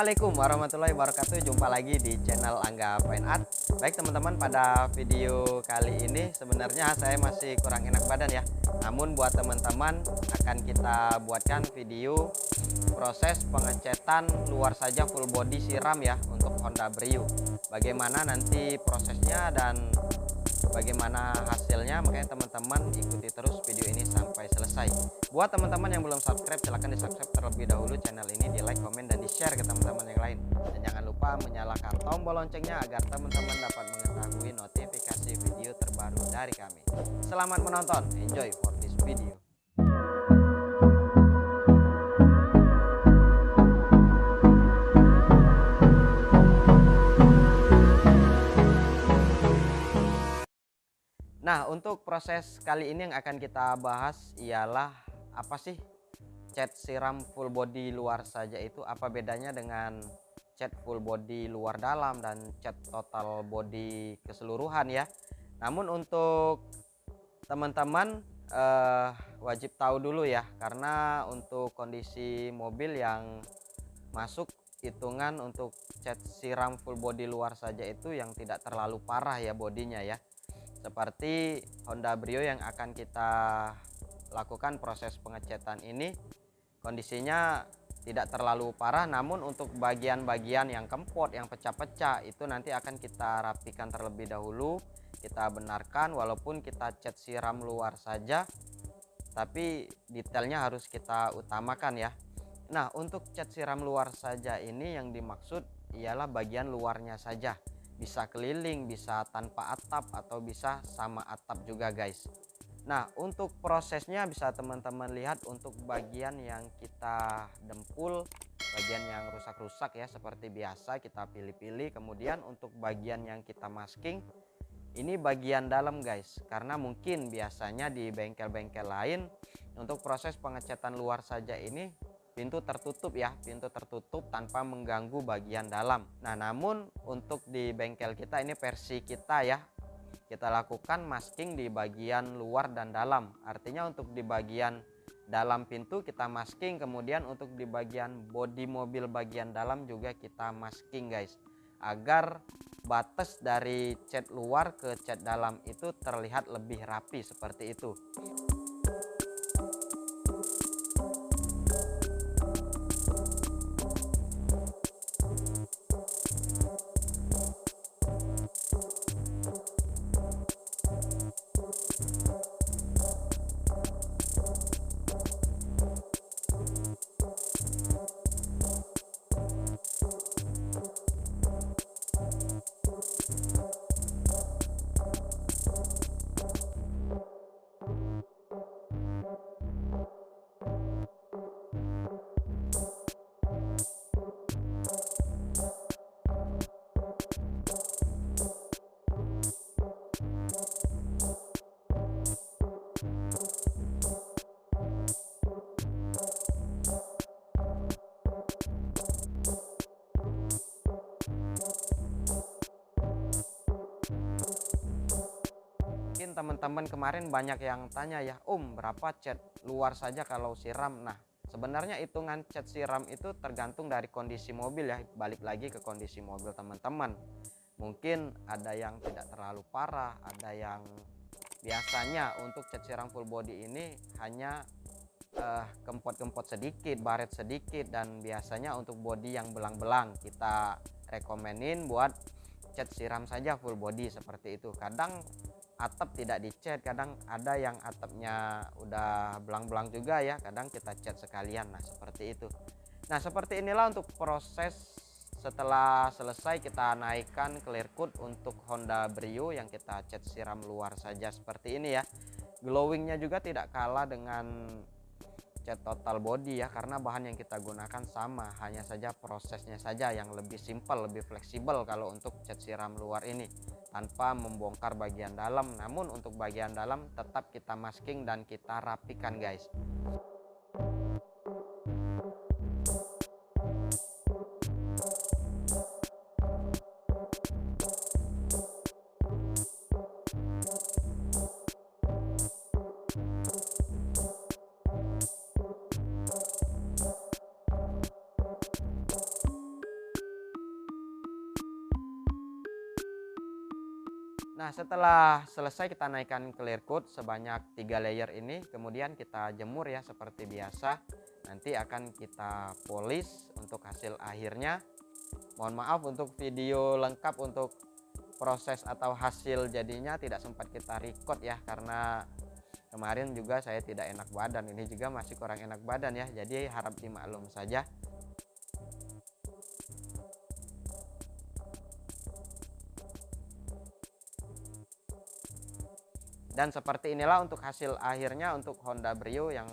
Assalamualaikum warahmatullahi wabarakatuh. Jumpa lagi di channel Angga Fine Art. Baik teman-teman, pada video kali ini sebenarnya saya masih kurang enak badan ya. Namun buat teman-teman akan kita buatkan video proses pengecetan luar saja full body siram ya untuk Honda Brio. Bagaimana nanti prosesnya dan bagaimana hasilnya, makanya teman-teman ikuti terus video ini sampai selesai. Buat teman-teman yang belum subscribe, silahkan di subscribe terlebih dahulu channel ini, di like, komen, dan di share ke teman-teman yang lain. Dan jangan lupa menyalakan tombol loncengnya agar teman-teman dapat mengetahui notifikasi video terbaru dari kami. Selamat menonton, enjoy for this video. Nah, untuk proses kali ini yang akan kita bahas ialah apa sih cat siram full body luar saja itu, apa bedanya dengan cat full body luar dalam dan cat total body keseluruhan ya. Namun untuk teman-teman wajib tahu dulu ya, karena untuk kondisi mobil yang masuk hitungan untuk cat siram full body luar saja itu yang tidak terlalu parah ya bodinya ya. Seperti Honda Brio yang akan kita lakukan proses pengecetan ini, kondisinya tidak terlalu parah, namun untuk bagian-bagian yang kempot, yang pecah-pecah itu nanti akan kita rapikan terlebih dahulu, kita benarkan. Walaupun kita cat siram luar saja, tapi detailnya harus kita utamakan ya. Nah, untuk cat siram luar saja ini yang dimaksud ialah bagian luarnya saja. Bisa keliling, bisa tanpa atap, atau bisa sama atap juga guys. Nah, untuk prosesnya bisa teman-teman lihat untuk bagian yang kita dempul, bagian yang rusak-rusak ya seperti biasa kita pilih-pilih. Kemudian untuk bagian yang kita masking, ini bagian dalam guys, karena mungkin biasanya di bengkel-bengkel lain untuk proses pengecetan luar saja ini pintu tertutup ya, pintu tertutup tanpa mengganggu bagian dalam. Nah, namun untuk di bengkel kita ini versi kita ya, kita lakukan masking di bagian luar dan dalam. Artinya untuk di bagian dalam pintu kita masking, kemudian untuk di bagian bodi mobil bagian dalam juga kita masking guys, agar batas dari cat luar ke cat dalam itu terlihat lebih rapi seperti itu. Teman-teman kemarin banyak yang tanya ya, berapa cat luar saja kalau siram. Nah, sebenarnya hitungan cat siram itu tergantung dari kondisi mobil ya, balik lagi ke kondisi mobil teman-teman. Mungkin ada yang tidak terlalu parah, ada yang biasanya untuk cat siram full body ini hanya kempot-kempot sedikit, baret sedikit, dan biasanya untuk body yang belang-belang kita rekomenin buat cat siram saja full body seperti itu. Kadang atap tidak dicat, kadang ada yang atapnya udah belang-belang juga ya, kadang kita cat sekalian. Nah, seperti itu. Nah, seperti inilah untuk proses setelah selesai kita naikkan clear coat untuk Honda Brio yang kita cat siram luar saja seperti ini ya. Glowingnya juga tidak kalah dengan cat total body ya, karena bahan yang kita gunakan sama, hanya saja prosesnya saja yang lebih simpel, lebih fleksibel kalau untuk cat siram luar ini, tanpa membongkar bagian dalam. Namun untuk bagian dalam tetap kita masking dan kita rapikan guys. Nah, setelah selesai kita naikkan clear coat sebanyak 3 layer ini, kemudian kita jemur ya seperti biasa. Nanti akan kita polish untuk hasil akhirnya. Mohon maaf untuk video lengkap untuk proses atau hasil jadinya tidak sempat kita record ya, karena kemarin juga saya tidak enak badan, ini juga masih kurang enak badan ya, jadi harap dimaklum saja. Dan seperti inilah untuk hasil akhirnya untuk Honda Brio yang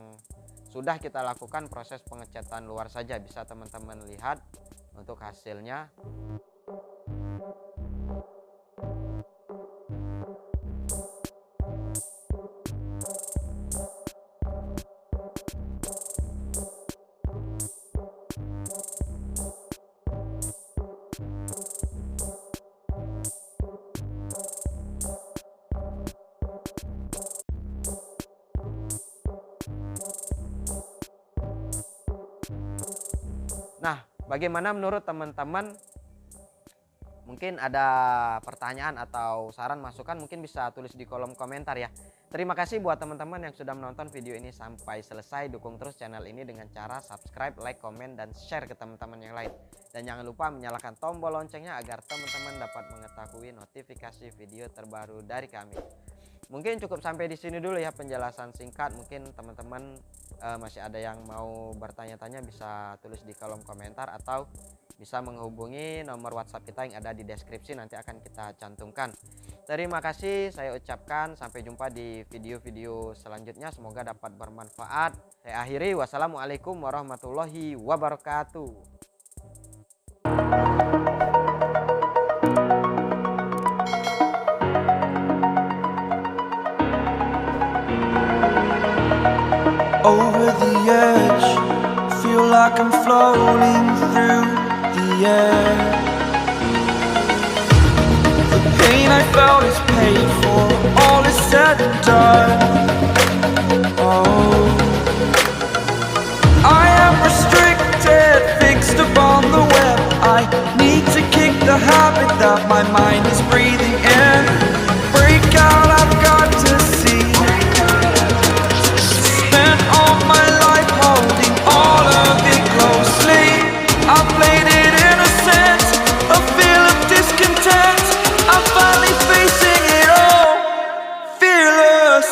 sudah kita lakukan proses pengecatan luar saja. Bisa teman-teman lihat untuk hasilnya. Nah, bagaimana menurut teman-teman? Mungkin ada pertanyaan atau saran masukan, mungkin bisa tulis di kolom komentar ya. Terima kasih buat teman-teman yang sudah menonton video ini sampai selesai. Dukung terus channel ini dengan cara subscribe, like, komen, dan share ke teman-teman yang lain. Dan jangan lupa menyalakan tombol loncengnya agar teman-teman dapat mengetahui notifikasi video terbaru dari kami. Mungkin cukup sampai di sini dulu ya penjelasan singkat. Mungkin teman-teman masih ada yang mau bertanya-tanya, bisa tulis di kolom komentar atau bisa menghubungi nomor WhatsApp kita yang ada di deskripsi, nanti akan kita cantumkan. Terima kasih saya ucapkan, sampai jumpa di video-video selanjutnya, semoga dapat bermanfaat. Saya akhiri, wassalamualaikum warahmatullahi wabarakatuh. Over the edge, feel like I'm floating through the air. The pain I felt is paid for, all is said and done. Oh, I am restricted, fixed upon the web. I need to kick the habit that my mind is breathing in. Break out, I've got to see. Spent all my life holding all of it closely. I played it innocent, a feel of discontent. I'm finally facing it all, fearless.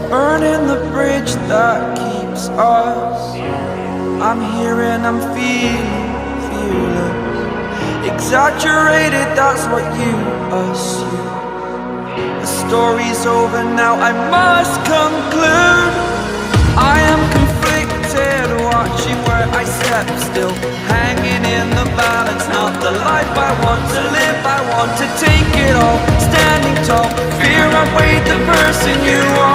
Burning the bridge that keeps us. I'm here and I'm feeling fearless. Exaggerated, that's what you assume. The story's over now, I must conclude. I am conflicted, watching where I step still, hanging in the balance. Not the life I want to live, I want to take it all. Standing tall, fear I weighed the person you are.